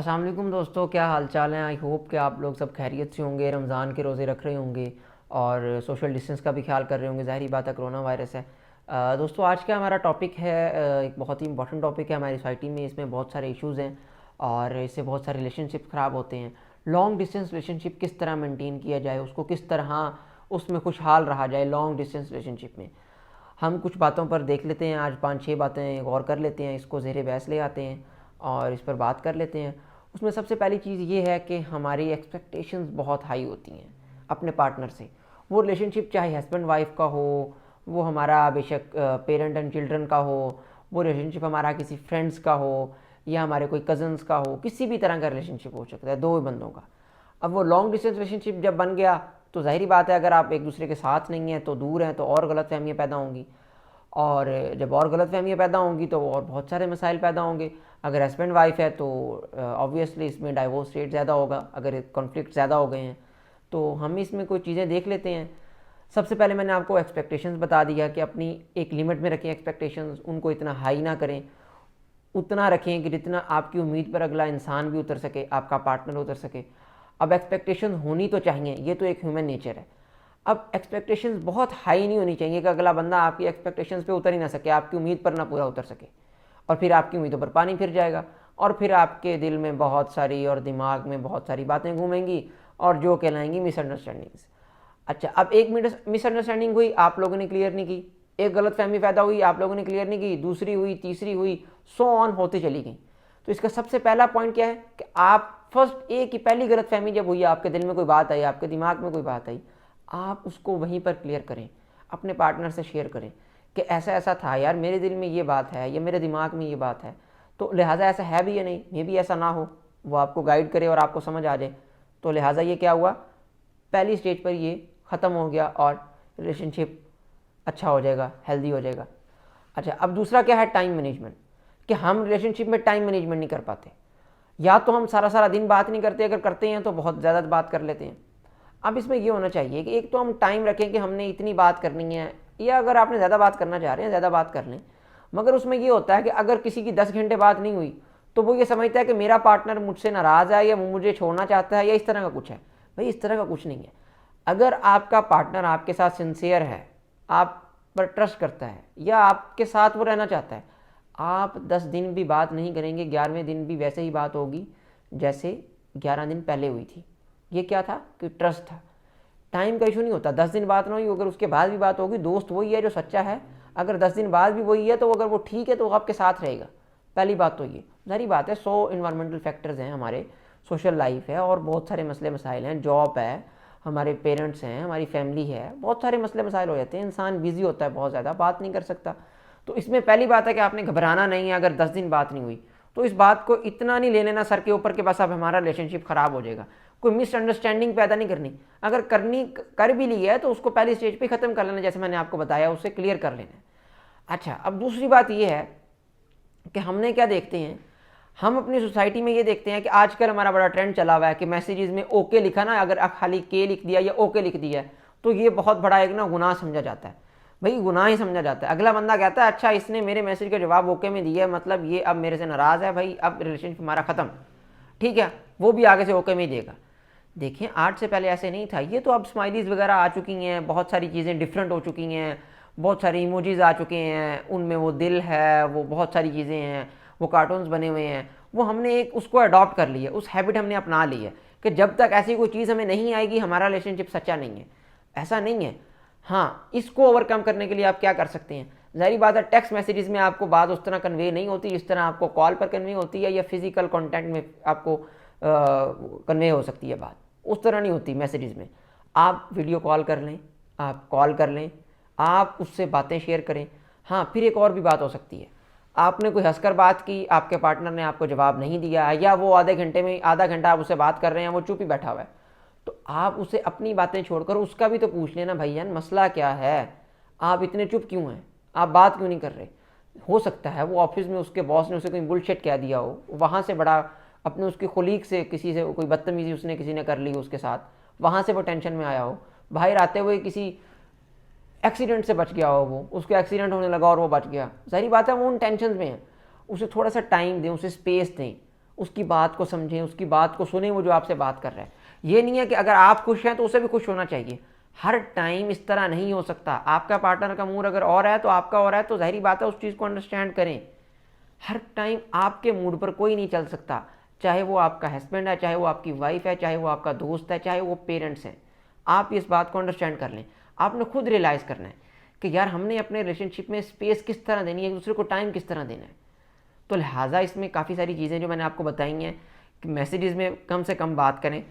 अस्सलाम वालेकुम दोस्तों, क्या हाल चाल है। आई होप कि आप लोग सब खैरियत से होंगे, रमज़ान के रोज़े रख रहे होंगे और सोशल डिस्टेंस का भी ख्याल कर रहे होंगे। ज़ाहिर बात है, कोरोना वायरस है। दोस्तों, आज का हमारा टॉपिक है एक बहुत ही इंपॉर्टेंट टॉपिक है हमारी सोसाइटी में। इसमें बहुत सारे इश्यूज़ हैं और इससे बहुत सारे रिलेशनशिप ख़राब होते हैं। लॉन्ग डिस्टेंस रिलेशनशिप किस तरह मेनटेन किया जाए, उसको किस तरह उसमें खुशहाल रहा जाए। लॉन्ग डिस्टेंस रिलेशनशिप में हम कुछ बातों पर देख लेते हैं। आज 5-6 बातें गौर कर लेते हैं, इसको ज़ेरे बहस ले आते हैं और इस पर बात कर लेते हैं। उसमें सबसे पहली चीज़ ये है कि हमारी एक्सपेक्टेशंस बहुत हाई होती हैं अपने पार्टनर से। वो रिलेशनशिप चाहे हस्बैंड वाइफ का हो, वो हमारा बेशक पेरेंट एंड चिल्ड्रन का हो, वो रिलेशनशिप हमारा किसी फ्रेंड्स का हो या हमारे कोई कज़न्स का हो, किसी भी तरह का रिलेशनशिप हो सकता है दो बंदों का। अब वो लॉन्ग डिस्टेंस रिलेशनशिप जब बन गया तो ज़ाहिर बात है, अगर आप एक दूसरे के साथ नहीं हैं तो दूर हैं, तो और गलत फहमियाँ पैदा होंगी। और जब और गलत फहमियाँ पैदा होंगी तो और बहुत सारे मसाइल पैदा होंगे। अगर हस्बैंड वाइफ है तो ऑब्वियसली इसमें डाइवोर्स रेट ज़्यादा होगा। अगर कॉन्फ्लिक्ट ज़्यादा हो गए हैं तो हम इसमें कोई चीज़ें देख लेते हैं। सबसे पहले मैंने आपको एक्सपेक्टेशंस बता दिया कि अपनी एक लिमिट में रखें एक्सपेक्टेशंस, उनको इतना हाई ना करें। उतना रखें कि जितना आपकी उम्मीद पर अगला इंसान भी उतर सके, आपका पार्टनर उतर सके। अब एक्सपेक्टेशन होनी तो चाहिए, ये तो एक ह्यूमन नेचर है। अब एक्सपेक्टेशंस बहुत हाई नहीं होनी चाहिए कि अगला बंदा आपकी एक्सपेक्टेशंस पे उतर ही ना सके, आपकी उम्मीद पर ना पूरा उतर सके और फिर आपकी उम्मीदों पर पानी फिर जाएगा और फिर आपके दिल में बहुत सारी और दिमाग में बहुत सारी बातें घूमेंगी और जो कहलाएंगी मिसअंडरस्टैंडिंग्स। अच्छा, अब एक मिसअंडरस्टैंडिंग हुई, आप लोगों ने क्लियर नहीं की। एक गलत फहमी पैदा हुई, आप लोगों ने क्लियर नहीं की। दूसरी हुई, तीसरी हुई, सो ऑन होती चली गई। तो इसका सबसे पहला पॉइंट क्या है कि आप फर्स्ट एक ही पहली गलत फहमी जब हुई, आपके दिल में कोई बात आई, आपके दिमाग में कोई बात आई, आप उसको वहीं पर क्लियर करें, अपने पार्टनर से शेयर करें कि ऐसा ऐसा था यार, मेरे दिल में ये बात है या मेरे दिमाग में ये बात है, तो लिहाजा ऐसा है भी या नहीं, मे भी ऐसा ना हो। वो आपको गाइड करे और आपको समझ आ जाए। तो लिहाजा ये क्या हुआ, पहली स्टेज पर ये ख़त्म हो गया और रिलेशनशिप अच्छा हो जाएगा, हेल्दी हो जाएगा। अच्छा, अब दूसरा क्या है, टाइम मैनेजमेंट। कि हम रिलेशनशिप में टाइम मैनेजमेंट नहीं कर पाते। या तो हम सारा सारा दिन बात नहीं करते, अगर करते हैं तो बहुत ज़्यादा बात कर लेते हैं। अब इसमें ये होना चाहिए कि एक तो हम टाइम रखें कि हमने इतनी बात करनी है, या अगर आपने ज़्यादा बात करना चाह रहे हैं ज़्यादा बात कर लें। मगर उसमें ये होता है कि अगर किसी की 10 घंटे बात नहीं हुई तो वो ये समझता है कि मेरा पार्टनर मुझसे नाराज़ है या मुझे छोड़ना चाहता है या इस तरह का कुछ है। भाई, इस तरह का कुछ नहीं है। अगर आपका पार्टनर आपके साथ सिंसियर है, आप पर ट्रस्ट करता है या आपके साथ वो रहना चाहता है, आप 10 दिन भी बात नहीं करेंगे, 11वें दिन भी वैसे ही बात होगी जैसे 11 दिन पहले हुई थी। ये क्या था कि ट्रस्ट था। टाइम का इशू नहीं होता। 10 दिन बात ना हुई, अगर उसके बाद भी बात होगी, दोस्त वही है जो सच्चा है। अगर 10 दिन बाद भी वही है तो अगर वो ठीक है तो वो आपके साथ रहेगा। पहली बात तो ये सारी बात है। 100 इन्वायरमेंटल फैक्टर्स हैं, हमारे सोशल लाइफ है और बहुत सारे मसले मसाइल हैं, जॉब है, हमारे पेरेंट्स हैं, हमारी फैमिली है, बहुत सारे मसले मसाइल हो जाते हैं। इंसान बिजी होता है, बहुत ज़्यादा बात नहीं कर सकता। तो इसमें पहली बात है कि आपने घबराना नहीं है। अगर 10 दिन बात नहीं हुई तो इस बात को इतना नहीं ले लेना सर के ऊपर कि बस अब हमारा रिलेशनशिप ख़राब हो जाएगा। कोई मिसअंडरस्टैंडिंग पैदा नहीं करनी। अगर करनी कर भी ली है तो उसको पहली स्टेज पे ख़त्म कर लेना, जैसे मैंने आपको बताया, उससे क्लियर कर लेना है। अच्छा, अब दूसरी बात यह है कि हमने क्या देखते हैं, हम अपनी सोसाइटी में ये देखते हैं कि आजकल हमारा बड़ा ट्रेंड चला हुआ है कि मैसेजेस में ओके लिखा ना, अगर खाली के लिख दिया या ओके लिख दिया तो ये बहुत बड़ा एक ना गुनाह समझा जाता है। भाई, गुनाह ही समझा जाता है। अगला बंदा कहता है अच्छा, इसने मेरे मैसेज का जवाब ओके में दिया है, मतलब ये अब मेरे से नाराज़ है, भाई अब रिलेशनशिप हमारा ख़त्म। ठीक है, वो भी आगे से ओके में ही देगा। देखिए, आज से पहले ऐसे नहीं था। ये तो अब स्माइलीज़ वगैरह आ चुकी हैं, बहुत सारी चीज़ें डिफरेंट हो चुकी हैं, बहुत सारे इमोजीज आ चुके हैं, उनमें वो दिल है, वो बहुत सारी चीज़ें हैं, वो कार्टून्स बने हुए हैं। वो हमने एक उसको अडॉप्ट कर लिया, उस हैबिट हमने अपना ली है कि जब तक ऐसी कोई चीज़ हमें नहीं आएगी हमारा रिलेशनशिप सच्चा नहीं है। ऐसा नहीं है। हाँ, इसको ओवरकम करने के लिए आप क्या कर सकते हैं। ज़ाहिर बात है, टेक्स्ट मैसेजेस में आपको बात उस तरह कन्वे नहीं होती जिस तरह आपको कॉल पर कन्वे होती है या फिजिकल कॉन्टेंट में आपको कन्वे हो सकती है बात। उस तरह नहीं होती मैसेजेस में। आप वीडियो कॉल कर लें, आप कॉल कर लें, आप उससे बातें शेयर करें। हाँ, फिर एक और भी बात हो सकती है, आपने कोई हंसकर बात की, आपके पार्टनर ने आपको जवाब नहीं दिया, या वो आधे घंटे में आधा घंटा आप उससे बात कर रहे हैं, वो चुप ही बैठा हुआ है, तो आप उसे अपनी बातें छोड़कर उसका भी तो पूछ लेना, भाई जान मसला क्या है, आप इतने चुप क्यों हैं, आप बात क्यों नहीं कर रहे। हो सकता है वो ऑफिस में उसके बॉस ने उसे कोई बुलशिट कह दिया हो, वहाँ से बड़ा अपने उसके कोलीग से किसी से कोई बदतमीजी उसने किसी ने कर ली उसके साथ, वहाँ से वो टेंशन में आया हो, बाहर आते हुए किसी एक्सीडेंट से बच गया हो, वो उसको एक्सीडेंट होने लगा और वो बच गया। सारी बात है वो उन टेंशन में है। उसे थोड़ा सा टाइम दें, उसे स्पेस दें, उसकी बात को समझें, उसकी बात को सुने, वो जो आपसे बात कर रहा है। ये नहीं है कि अगर आप खुश हैं तो उसे भी खुश होना चाहिए। हर टाइम इस तरह नहीं हो सकता। आपका पार्टनर का मूड अगर और है तो आपका और है, तो जाहिर बात है उस चीज़ को अंडरस्टैंड करें। हर टाइम आपके मूड पर कोई नहीं चल सकता, चाहे वो आपका हस्बैंड है, चाहे वो आपकी वाइफ है, चाहे वो आपका दोस्त है, चाहे वो पेरेंट्स हैं। आप इस बात को अंडरस्टैंड कर लें। आपने खुद रियलाइज़ करना है कि यार हमने अपने रिलेशनशिप में स्पेस किस तरह देनी है, एक दूसरे को टाइम किस तरह देना है। तो लिहाजा इसमें काफ़ी सारी चीज़ें जो मैंने आपको बताई हैं कि मैसेजेस में कम से कम बात करें,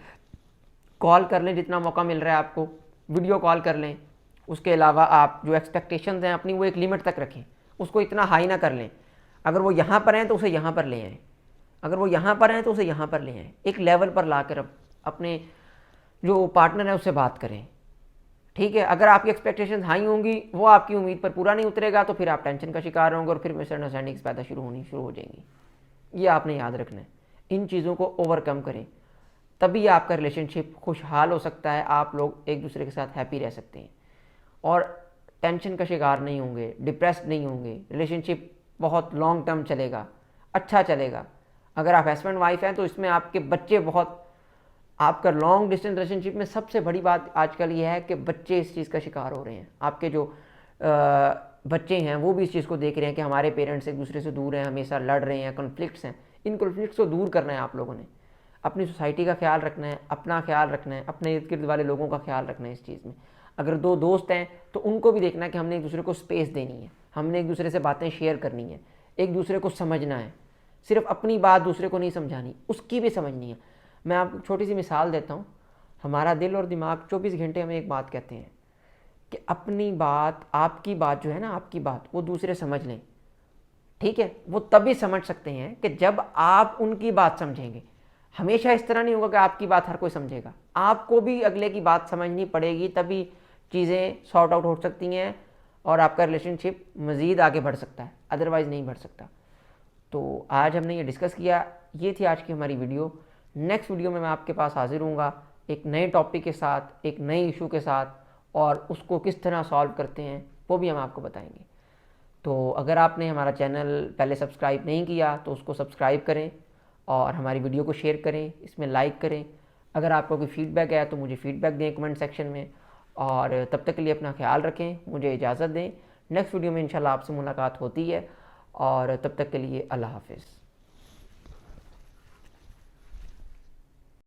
कॉल कर लें जितना मौका मिल रहा है आपको, वीडियो कॉल कर लें। उसके अलावा आप जो एक्सपेक्टेशंस हैं अपनी वो एक लिमिट तक रखें, उसको इतना हाई ना कर लें। अगर वो यहाँ पर हैं तो उसे यहाँ पर ले आएँ, अगर वो यहाँ पर हैं तो उसे यहाँ पर ले आएँ। एक लेवल पर ला कर अपने जो पार्टनर है उससे बात करें, ठीक है। अगर आपकी एक्सपेक्टेशंस हाई होंगी, वो आपकी उम्मीद पर पूरा नहीं उतरेगा, तो फिर आप टेंशन का शिकार होंगे और फिर मिसअंडरस्टैंडिंग्स पैदा शुरू हो जाएंगी। ये आपने याद रखना है। इन चीज़ों को ओवरकम करें, तभी आपका रिलेशनशिप खुशहाल हो सकता है, आप लोग एक दूसरे के साथ हैप्पी रह सकते हैं और टेंशन का शिकार नहीं होंगे, डिप्रेस्ड नहीं होंगे। रिलेशनशिप बहुत लॉन्ग टर्म चलेगा, अच्छा चलेगा। अगर आप हस्बैंड वाइफ हैं तो इसमें आपके बच्चे बहुत, आपका लॉन्ग डिस्टेंस रिलेशनशिप में सबसे बड़ी बात आजकल ये है कि बच्चे इस चीज़ का शिकार हो रहे हैं। आपके जो बच्चे हैं वो भी इस चीज़ को देख रहे हैं कि हमारे पेरेंट्स एक दूसरे से दूर हैं, हमेशा लड़ रहे हैं, कॉन्फ्लिक्ट्स हैं। इन कॉन्फ्लिक्ट्स को दूर करना है आप लोगों ने। अपनी सोसाइटी का ख्याल रखना है, अपना ख्याल रखना है, अपने इर्द गिर्द वाले लोगों का ख्याल रखना है इस चीज़ में। अगर दो दोस्त हैं तो उनको भी देखना है कि हमने एक दूसरे को स्पेस देनी है, हमने एक दूसरे से बातें शेयर करनी है, एक दूसरे को समझना है। सिर्फ अपनी बात दूसरे को नहीं समझानी, उसकी भी समझनी है। मैं आपको छोटी सी मिसाल देता हूँ। हमारा दिल और दिमाग 24 घंटे हमें एक बात कहते हैं कि अपनी बात, आपकी बात जो है ना, आपकी बात वो दूसरे समझ लें, ठीक है। वो तभी समझ सकते हैं कि जब आप उनकी बात समझेंगे। हमेशा इस तरह नहीं होगा कि आपकी बात हर कोई समझेगा, आपको भी अगले की बात समझनी पड़ेगी, तभी चीज़ें सॉर्ट आउट हो सकती हैं और आपका रिलेशनशिप मज़ीद आगे बढ़ सकता है, अदरवाइज़ नहीं बढ़ सकता। तो आज हमने ये डिस्कस किया, ये थी आज की हमारी वीडियो। नेक्स्ट वीडियो में मैं आपके पास हाजिर हूँगा एक नए टॉपिक के साथ, एक नए इशू के साथ, और उसको किस तरह सॉल्व करते हैं वो भी हम आपको बताएंगे। तो अगर आपने हमारा चैनल पहले सब्सक्राइब नहीं किया तो उसको सब्सक्राइब करें और हमारी वीडियो को शेयर करें, इसमें लाइक करें। अगर आपको कोई फीडबैक है तो मुझे फीडबैक दें कमेंट सेक्शन में। और तब तक के लिए अपना ख्याल रखें, मुझे इजाज़त दें। नेक्स्ट वीडियो में इंशाल्लाह आपसे मुलाकात होती है, और तब तक के लिए अल्लाह हाफ़िज़।